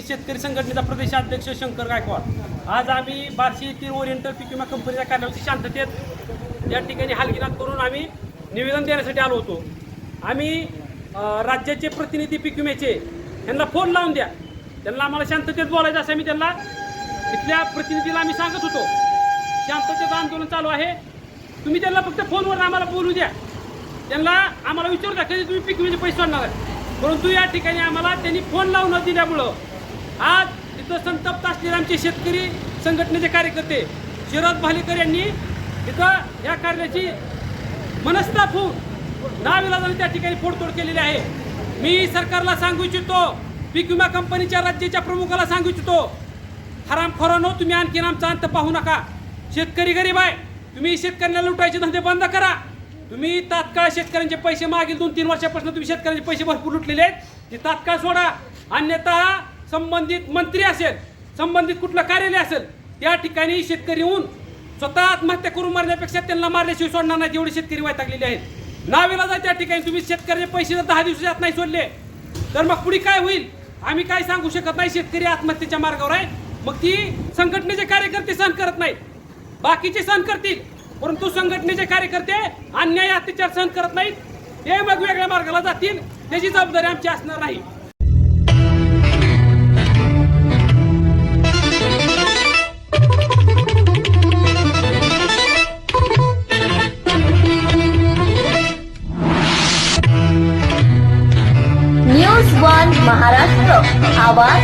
शेतकरी संघटनेचा प्रदेशाध्यक्ष शंकर गायकवाड। आज आम्ही बार्शी येथील ओरिएंटल पीक विमा कंपनीच्या कार्यालयाची शांततेत या ठिकाणी हालगिनात करून आम्ही निवेदन देण्यासाठी आलो होतो। आम्ही राज्याचे प्रतिनिधी पीक विम्याचे यांना फोन लावून द्या, त्यांना आम्हाला शांततेत बोलायचं असं मी त्यांना इथल्या प्रतिनिधीला आम्ही सांगत होतो। शांततेचं आंदोलन चालू आहे, तुम्ही त्यांना फक्त फोनवर आम्हाला बोलू द्या, त्यांना आम्हाला विचारू द्या कधी तुम्ही पीक विम्याचे पैसे सोडणार आहे। परंतु या ठिकाणी आम्हाला त्यांनी फोन लावून न दिल्यामुळं आज तिथं संतप्त असलेले आमचे शेतकरी संघटनेचे कार्यकर्ते शरद भालेकर यांनी तिथं या कार्याची मनस्ताप होऊन नाविलाजाने त्या ठिकाणी फोडतोड केलेली आहे। मी सरकारला सांगू इच्छितो, पीक विमा कंपनीच्या राज्याच्या प्रमुखाला सांगू इच्छितो, हरामखोरांनो तुम्ही आणखीन आमचा अंत पाहू नका। शेतकरी गरीब आहे, तुम्ही शेतकऱ्यांना लुटायचे धंदे बंद करा। तुम्ही तात्काळ शेतकऱ्यांचे पैसे मागील 2-3 वर्षापासून तुम्ही शेतकऱ्यांचे पैसे भरपूर लुटलेले आहेत, ते तात्काळ सोडा। अन्यथा संबंधित मंत्री असेल, संबंधित कुठलं कार्यालय असेल, त्या ठिकाणी शेतकरी येऊन स्वतः आत्महत्या करून मारण्यापेक्षा त्यांना मारल्याशिवाय सोडणार नाही। जेवढे शेतकरी वैतागलेले आहेत नावेला त्या ठिकाणी तुम्ही शेतकऱ्याचे पैसे जर 10 दिवसात नाही सोडले तर मग पुढे काय होईल आम्ही काय सांगू शकत नाही। शेतकरी आत्महत्येच्या मार्गावर आहे, मग ती संघटनेचे कार्यकर्ते सहन करत नाहीत, बाकीचे सहन करतील, परंतु संघटनेचे कार्यकर्ते अन्याय अत्याचार सहन करत नाहीत, ते मग वेगळ्या मार्गाला जातील, त्याची जबाबदारी आमची असणार नाही। न्यूज 1 महाराष्ट्र, आवाज